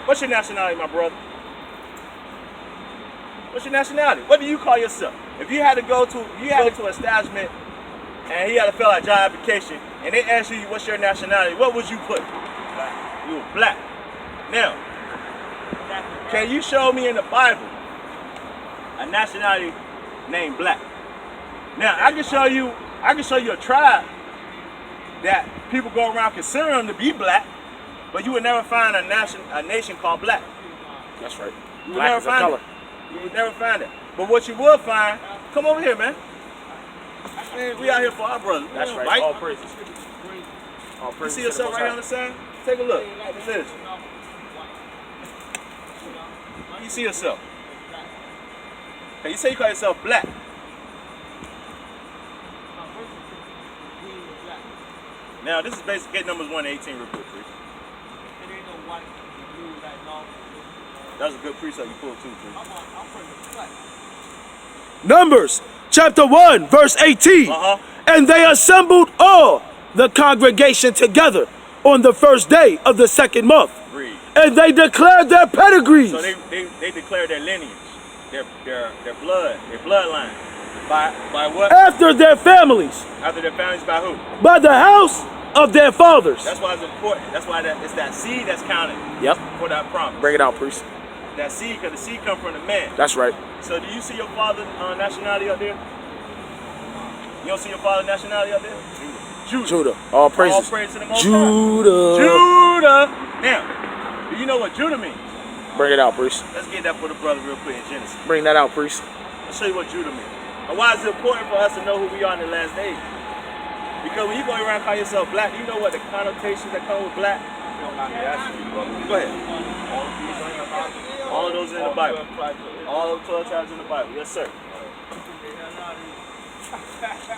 What's your nationality, my brother? What's your nationality? What do you call yourself? If you had to go to, an establishment and he had to fill out a job application and they asked you what's your nationality, what would you put? Black. You were black. Now, can you show me in the Bible a nationality named black? Now, I can show you a tribe that people go around considering them to be black, but you would never find a nation called black. That's right. You would never find it. You would never find it. But what you will find, come over here, man. We out here for our brothers. That's right. All praises. You see yourself right here on the side? Take a look. Finish. You see yourself. Okay, you say you call yourself black. Now, this is basic. Get numbers 1 to 18 real quick, please. That was a good precept you pulled too, please. Numbers chapter 1, verse 18. And they assembled all the congregation together on the first day of the second month. Read. And they declared their pedigrees. So they declared their lineage, their blood, their bloodline. By what? After their families. After their families by who? By the house of their fathers. That's why it's important. That's why it's that seed that's counted. Yep. For that promise. Bring it out, priest. That seed, because the seed come from the man. That's right. So do you see your father's nationality up there? You don't see your father's nationality up there? Judah. All praises. All praise to the Most High. Judah. Now, do you know what Judah means? Bring it out, priest. Let's get that for the brother real quick in Genesis. Bring that out, priest. I'll show you what Judah means. And why is it important for us to know who we are in the last days? Because when you go around and call yourself black, you know what the connotations that come with black? Go ahead. All of those in the Bible. All of the 12 tribes in the Bible. Yes, sir.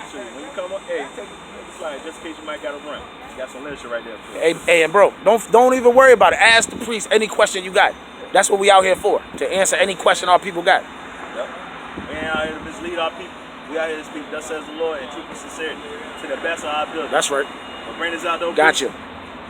So when you come up, hey, take the slide just in case you might got to run. You got some literature right there. Hey, and bro, don't even worry about it. Ask the priest any question you got. That's what we out here for, to answer any question our people got. Yep. We ain't out here to mislead our people. We out here to speak, thus says the Lord, in truth and sincerity, to the best of our ability. That's right. But bring this out, though. Gotcha.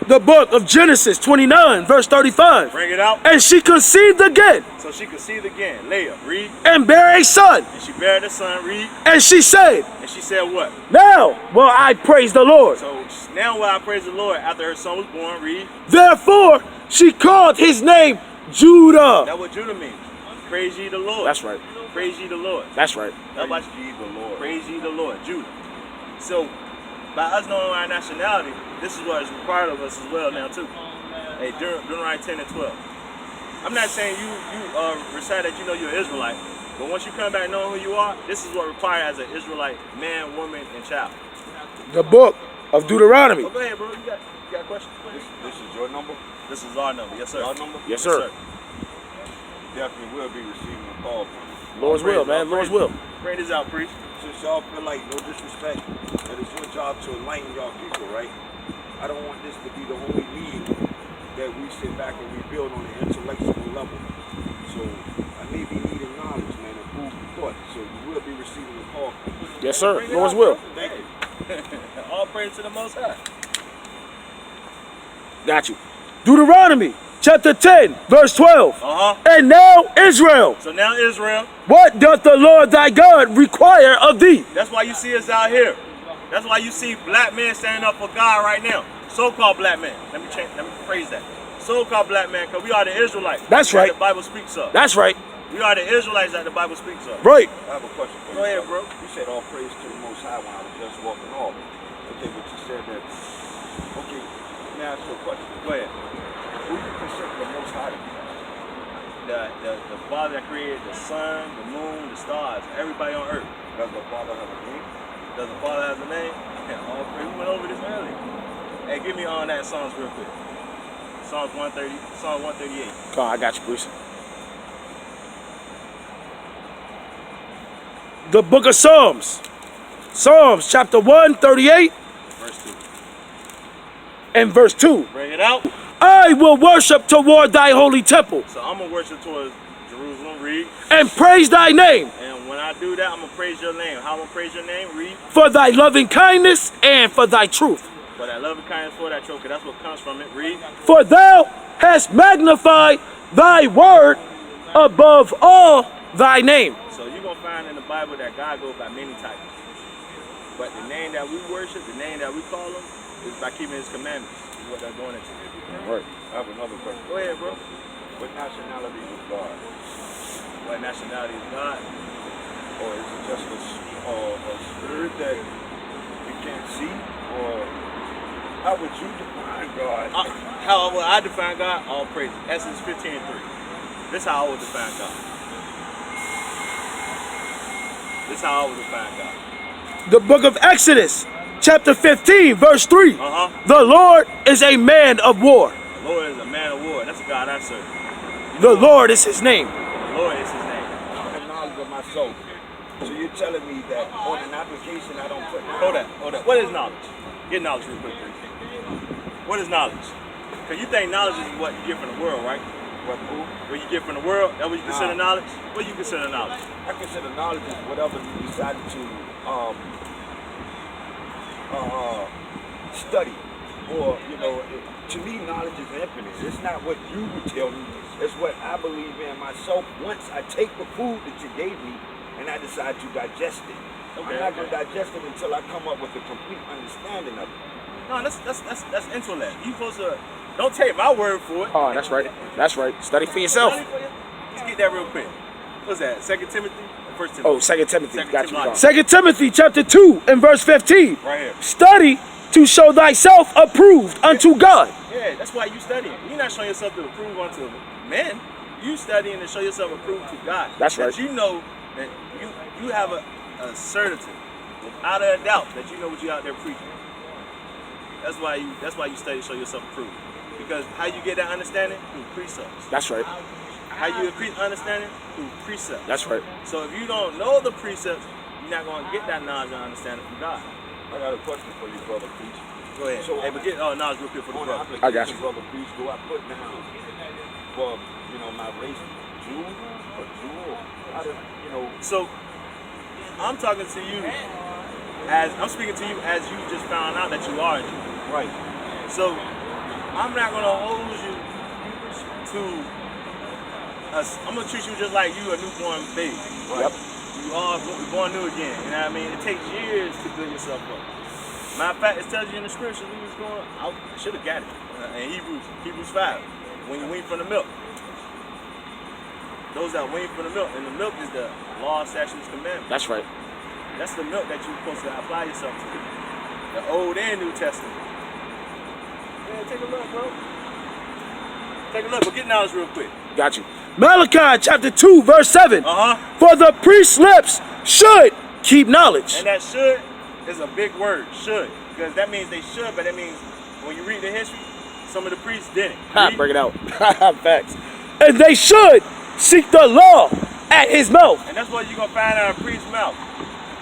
The book of Genesis 29, verse 35. Bring it out. And she conceived again. So she conceived again. Leah, read. And bare a son. And she bare a son, read. And she said. And she said what? Now will I praise the Lord. So now will I praise the Lord after her son was born, read. Therefore she called his name Judah. That's what Judah means. Praise ye the Lord. That's right. Praise ye the Lord. That's right. Praise ye the Lord. Praise ye the Lord. Judah. So by us knowing our nationality, this is what is required of us as well now too. Hey, Deuteronomy 10 and 12. I'm not saying you recite that you know you're an Israelite, but once you come back knowing who you are, this is what required as an Israelite man, woman, and child. The book of Deuteronomy. Oh, go ahead, bro. You got a question? This is your number? This is our number. Yes, sir. Our number? Yes, sir. Definitely will be receiving a call from you. Lord's will, man. Lord's will. Bring this out, priest. Since y'all feel like, no disrespect, that it's your job to enlighten y'all people, right? I don't want this to be the only meeting that we sit back and rebuild on an intellectual level. So I may be needing knowledge, man, and food for thought. So you will be receiving a call from me. Yes, sir. Lord's will. Thank you. All praise to the Most High. Got you. Deuteronomy chapter 10, verse 12. And now Israel. So now Israel. What doth the Lord thy God require of thee? That's why you see us out here. That's why you see black men standing up for God right now. So-called black men. Let me phrase that. So-called black men, because we are the Israelites. That's right. The Bible speaks of. That's right. We are the Israelites that the Bible speaks of. Right. I have a question for you. Go ahead, bro. You said all praise to the Most High when I was just walking off. Okay, but you said that. Okay, let me ask you a question. Go ahead. Who do you consider the Most High to be? The Father that created the sun, the moon, the stars, everybody on earth. Does the Father have a name? Does the Father have a name? All praise. We went over this earlier. Hey, give me on that Psalms real quick. Psalms 130, Psalm 138. Come on, I got you, Bruce. The book of Psalms. Psalms chapter 138. Verse 2. And verse 2. Bring it out. I will worship toward thy holy temple. So I'm going to worship towards Jerusalem, read. And praise thy name. And when I do that, I'm going to praise your name. How I'm going to praise your name? Read. For thy loving kindness and for thy truth. For that love and kindness for that choker, that's what comes from it. Read. For thou hast magnified thy word above all thy name. So you're going to find in the Bible that God goes by many titles. But the name that we worship, the name that we call him, is by keeping his commandments. Is what they're going into. Right. I have another question. Go ahead, bro. What nationality is God? What nationality is God? Or is it just a spirit that you can't see? Or how would you define God? How would I define God? All praise. Exodus 15:3. This is how I would define God. This is how I would define God. The book of Exodus, chapter 15, verse 3. The Lord is a man of war. The Lord is a man of war. That's a God I serve. The Lord is his name. The Lord is his name. The knowledge of my soul. So you're telling me that on an application I don't put down? Hold up. What is knowledge? Get knowledge real quick, please. What is knowledge? Because you think knowledge is what you get from the world, right? What you get from the world? That what you consider knowledge? What do you consider knowledge? I consider knowledge is whatever you decided to study. Or, to me, knowledge is infinite. It's not what you would tell me. It's what I believe in myself. Once I take the food that you gave me and I decide to digest it. Okay, I'm not going to digest it until I come up with a complete understanding of it. No, that's intellect. You supposed to, don't take my word for it. Oh, that's right. That's right. Study for yourself. Let's get that real quick. What's that? 2 Timothy? Or 1 Timothy? Oh, 2 Timothy. Got Timothy. you. 2 Timothy chapter 2 and verse 15. Right here. Study to show thyself approved unto God. Yeah, that's why you studying. You're not showing yourself to approve unto men. You studying to show yourself approved to God. That's right. That you know that you have a certainty, without a doubt, that you know what you're out there preaching. That's why you study to show yourself approved. Because how you get that understanding? Through precepts. That's right. How you increase understanding? Through precepts. That's right. So if you don't know the precepts, you're not going to get that knowledge and understanding from God. I got a question for you, Brother Preach. Go ahead. So, hey, but get knowledge real quick for the brother. I got you. Brother Preach, do I put down for, my race, Jew or Jew? How do, So, I'm talking to you I'm speaking to you as you just found out that you are a Jew. Right. So, I'm not going to hold you to I'm going to treat you just like you a newborn baby. Right. Yep. You are born new again. You know what I mean? It takes years to build yourself up. Matter of fact, it tells you in the scriptures, we was going, I should have got it. In Hebrews 5, when you wean from the milk. Those that wean from the milk, and the milk is the law, statutes, commandments. That's right. That's the milk that you're supposed to apply yourself to. The Old and New Testament. Yeah, take a look, bro. Take a look, but get knowledge real quick. Got you. Malachi chapter 2, verse 7. For the priest's lips should keep knowledge. And that should is a big word, should. Because that means they should, but that means when you read the history, some of the priests didn't. Bring it out. Facts. And they should seek the law at his mouth. And that's what you're going to find out in a priest's mouth.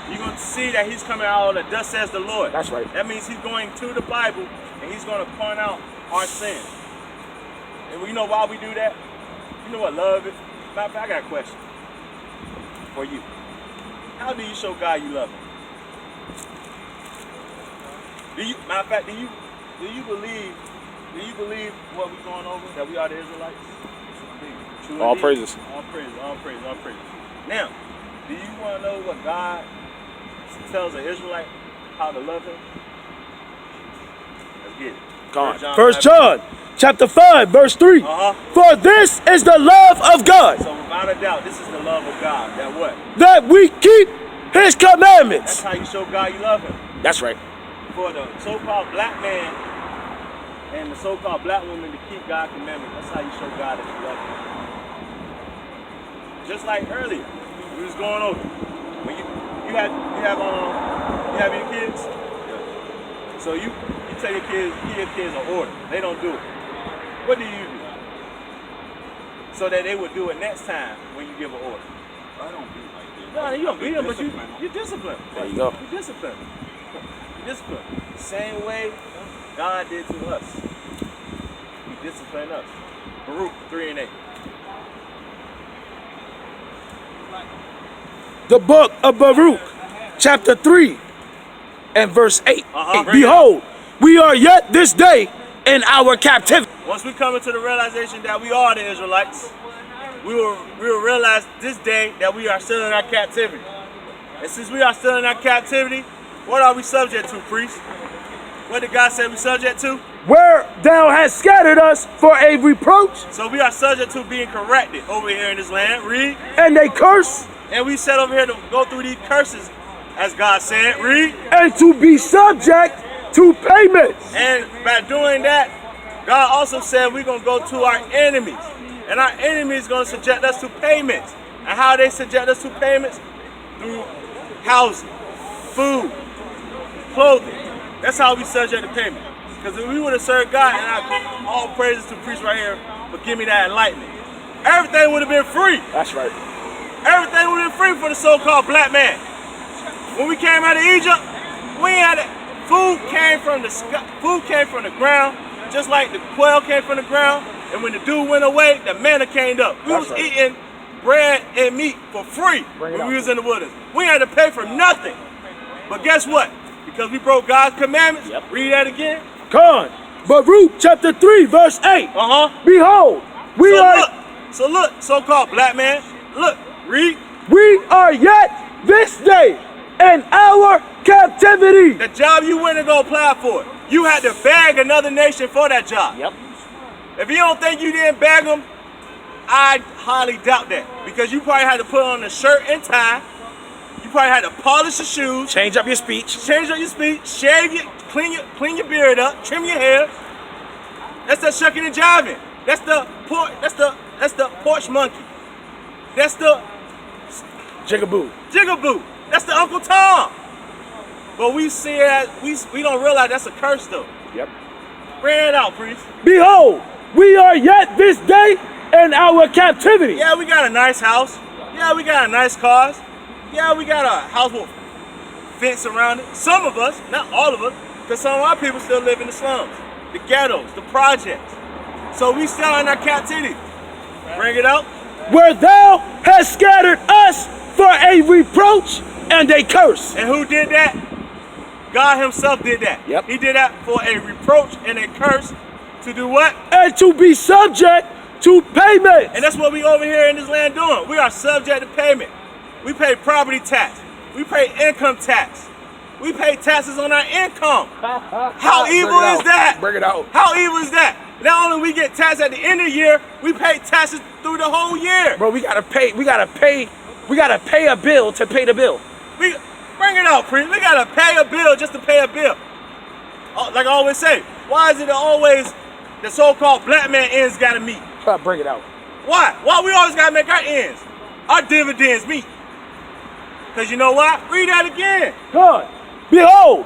You're going to see that he's coming out of the thus says the Lord. That's right. That means he's going to the Bible and he's going to point out our sins. And you know why we do that? You know what love is? Matter of fact, I got a question for you. How do you show God you love him? Matter of fact, do you believe what we're going over, that we are the Israelites? True All indeed. praises. All praises, all praises, all praises. Now, do you want to know what God tells an Israelite how to love him? Let's get it. God. 1 John chapter 5, verse 3. For this is the love of God. So without a doubt, this is the love of God. That what? That we keep his commandments. That's how you show God you love him. That's right. For the so-called black man and the so-called black woman to keep God's commandments, that's how you show God that you love him. Just like earlier, we was going over. When you have any kids? Yes. So you tell your kids, give your kids an order. They don't do it. What do you do? So that they would do it next time when you give an order. I don't beat like that. No, you don't beat them, but you discipline. There you go. You discipline. You discipline. Same way God did to us. He disciplined us. Baruch 3:8. The book of Baruch, chapter 3 and verse 8. Behold, we are yet this day in our captivity. Once we come into the realization that we are the Israelites, we will realize this day that we are still in our captivity. And since we are still in our captivity, what are we subject to, priest? What did God say we subject to? Where thou hast scattered us for a reproach. So we are subject to being corrected over here in this land. Read. And they curse. And we set over here to go through these curses, as God said. Read. And to be subject to payments. And by doing that, God also said we're going to go to our enemies. And our enemies going to subject us to payments. And how they subject us to payments? Through housing, food, clothing. That's how we subject to payment. Because if we would have served God, and all praises to priests right here for giving me that enlightenment, everything would have been free. That's right. Everything would have been free for the so-called black man. When we came out of Egypt, we had food came from the sky, food came from the ground, just like the quail came from the ground. And when the dew went away, the manna came up. We was eating bread and meat for free when we was in the wilderness. We had to pay for nothing. But guess what? Because we broke God's commandments. Read that again. Come on. Baruch chapter 3, verse 8. Behold, look, so-called black man. Look, read. We are yet this day in our captivity. The job you went to go apply for, you had to beg another nation for that job. If you don't think you didn't beg them, I highly doubt that. Because you probably had to put on a shirt and tie. You probably had to polish your shoes. Change up your speech. Change up your speech. Shave your, clean your beard up. Trim your hair. That's the shucking and jiving. That's the porch monkey. That's the Jigaboo. Jigaboo. That's the Uncle Tom. But we see it as, we don't realize that's a curse though. Bring it out, priest. Behold, we are yet this day in our captivity. Yeah, we got a nice house. Yeah, we got a nice cars. Yeah, we got a house with fence around it. Some of us, not all of us, because some of our people still live in the slums, the ghettos, the projects. So we still in our captivity. Bring it out. Where thou hast scattered us for a reproach and a curse. And who did that? God himself did that. He did that for a reproach and a curse. To do what? And to be subject to payment. And that's what we over here in this land doing. We are subject to payment. We pay property tax. We pay income tax. We pay taxes on our income. How evil is that? Bring it out. How evil is that? Not only we get taxed at the end of the year, we pay taxes through the whole year. Bro, we gotta pay a bill to pay the bill. Bring it out, priest. We gotta pay a bill just to pay a bill. Like I always say, why is it always the so-called black man ends gotta meet? Try to bring it out. Why? Why we always gotta make our ends? Our dividends meet. Because you know what? Read that again. God. Behold,